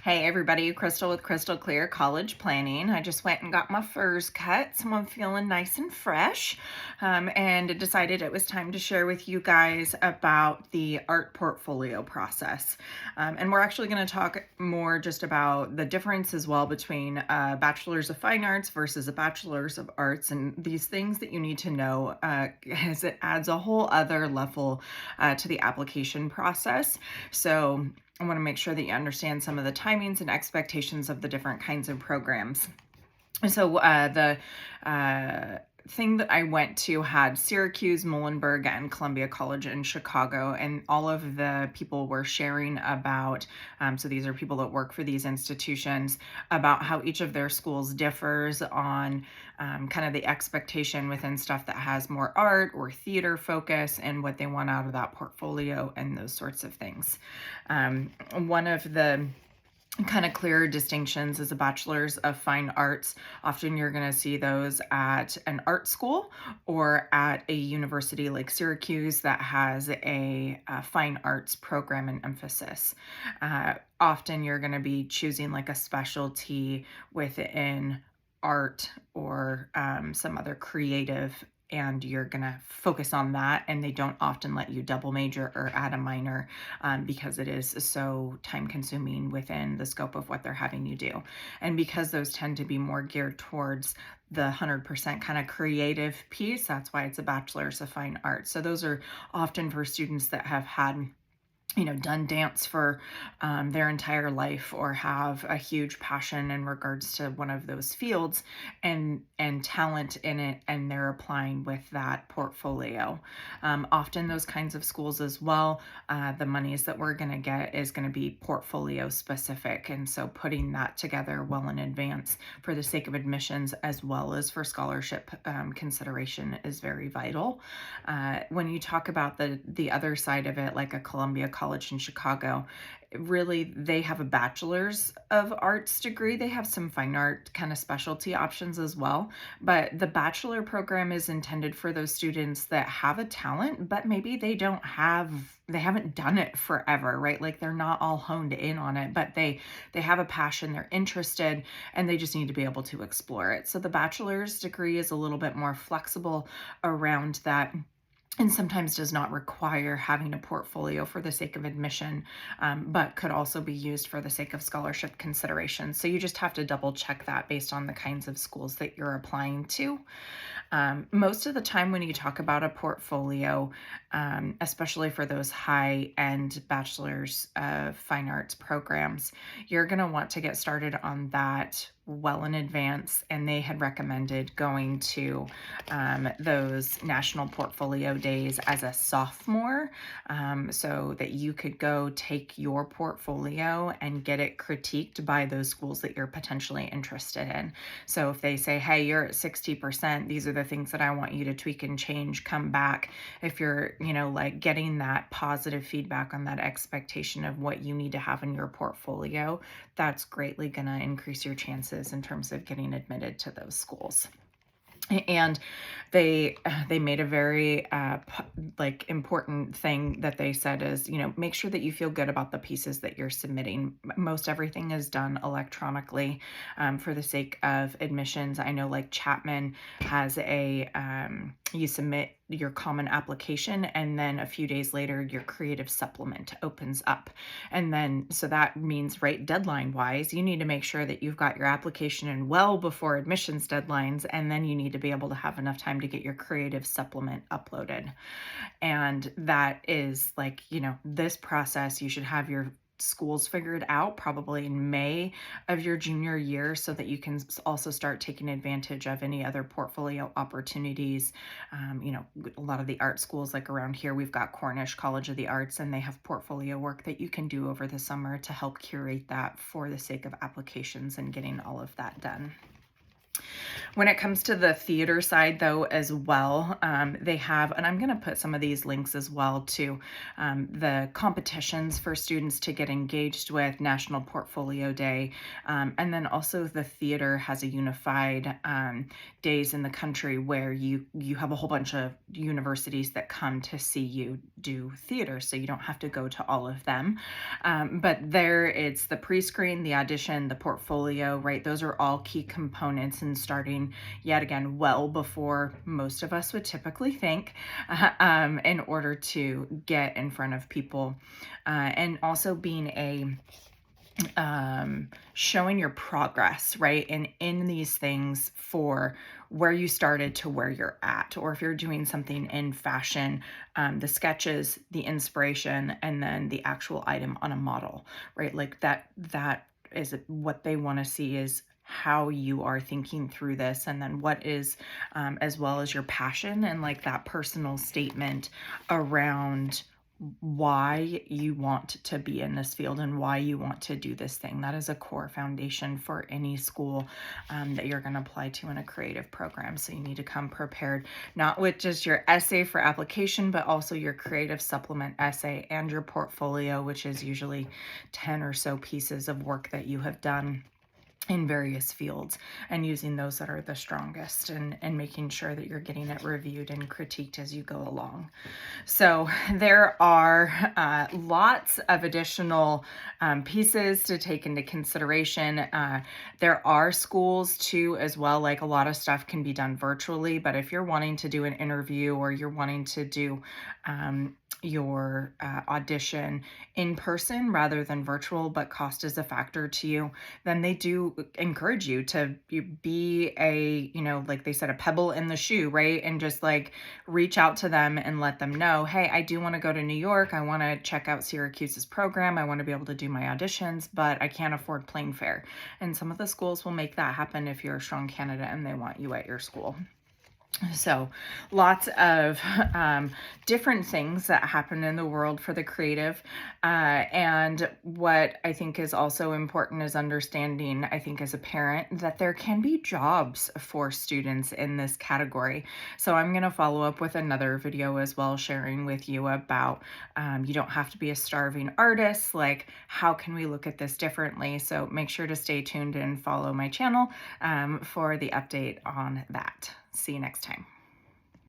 Hey everybody, Crystal with Crystal Clear College Planning. I just went and got my furs cut, so I'm feeling nice and fresh, and decided it was time to share with you guys about the art portfolio process. And we're actually going to talk more just about the difference as well between a Bachelor's of Fine Arts versus a Bachelor's of Arts, and these things that you need to know as it adds a whole other level to the application process. So I want to make sure that you understand some of the timings and expectations of the different kinds of programs. So the thing that I went to had Syracuse, Muhlenberg, and Columbia College in Chicago, and all of the people were sharing about, so these are people that work for these institutions, about how each of their schools differs on kind of the expectation within stuff that has more art or theater focus and what they want out of that portfolio and those sorts of things. One of the kind of clear distinctions is a Bachelor's of Fine Arts. Often you're going to see those at an art school or at a university like Syracuse that has a fine arts program and emphasis. Often you're going to be choosing like a specialty within art or some other creative, and you're gonna focus on that, and they don't often let you double major or add a minor because it is so time consuming within the scope of what they're having you do. And because those tend to be more geared towards the 100% kind of creative piece, that's why it's a Bachelor's of Fine Arts. So those are often for students that have had done dance for their entire life or have a huge passion in regards to one of those fields and talent in it, and they're applying with that portfolio. Often those kinds of schools as well, the monies that we're going to get is going to be portfolio specific, and so putting that together well in advance for the sake of admissions as well as for scholarship consideration is very vital. When you talk about the other side of it, like a Columbia College in Chicago, really they have a Bachelor's of Arts degree. They have some fine art kind of specialty options as well, but the bachelor program is intended for those students that have a talent, but maybe they haven't done it forever, right? Like they're not all honed in on it, but they have a passion, they're interested, and they just need to be able to explore it. So the bachelor's degree is a little bit more flexible around that, and sometimes does not require having a portfolio for the sake of admission, but could also be used for the sake of scholarship consideration. So you just have to double check that based on the kinds of schools that you're applying to. Most of the time when you talk about a portfolio, especially for those high-end Bachelor's of Fine Arts programs, you're going to want to get started on that well in advance, and they had recommended going to those national portfolio days as a sophomore, so that you could go take your portfolio and get it critiqued by those schools that you're potentially interested in. So if they say, hey, you're at 60%, these are the things that I want you to tweak and change, come back. If you're, like getting that positive feedback on that expectation of what you need to have in your portfolio, that's greatly going to increase your chances in terms of getting admitted to those schools. And they made a very important thing that they said is, make sure that you feel good about the pieces that you're submitting. Most everything is done electronically for the sake of admissions. I know like Chapman has you submit your common application, and then a few days later your creative supplement opens up. And then so that means, right, deadline wise, you need to make sure that you've got your application in well before admissions deadlines, and then you need to be able to have enough time to get your creative supplement uploaded. And that is like, this process, you should have your schools figured out probably in May of your junior year, so that you can also start taking advantage of any other portfolio opportunities. A lot of the art schools, like around here, we've got Cornish College of the Arts, and they have portfolio work that you can do over the summer to help curate that for the sake of applications and getting all of that done. When it comes to the theater side, though, as well, they have, and I'm going to put some of these links as well to the competitions for students to get engaged with, National Portfolio Day, and then also the theater has a unified days in the country where you have a whole bunch of universities that come to see you do theater, so you don't have to go to all of them. But there, it's the pre-screen, the audition, the portfolio, right? Those are all key components in starting, yet again, well before most of us would typically think, in order to get in front of people. And also being showing your progress, right? And in these things for where you started to where you're at, or if you're doing something in fashion, the sketches, the inspiration, and then the actual item on a model, right? Like that is what they want to see, is how you are thinking through this, and then what is as well as your passion and like that personal statement around why you want to be in this field and why you want to do this thing. That is a core foundation for any school that you're going to apply to in a creative program. So you need to come prepared, not with just your essay for application, but also your creative supplement essay and your portfolio, which is usually 10 or so pieces of work that you have done in various fields, and using those that are the strongest, and making sure that you're getting it reviewed and critiqued as you go along. So there are lots of additional pieces to take into consideration. There are schools too as well, like a lot of stuff can be done virtually, but if you're wanting to do an interview or you're wanting to do your audition in person rather than virtual, but cost is a factor to you, then they do encourage you to be a, like they said, a pebble in the shoe, right? And just like reach out to them and let them know, hey, I do want to go to New York. I want to check out Syracuse's program. I want to be able to do my auditions, but I can't afford plane fare. And some of the schools will make that happen if you're a strong candidate and they want you at your school. So lots of different things that happen in the world for the creative. And what I think is also important is understanding, I think as a parent, that there can be jobs for students in this category. So I'm going to follow up with another video as well, sharing with you about you don't have to be a starving artist. Like, how can we look at this differently? So make sure to stay tuned and follow my channel for the update on that. See you next time.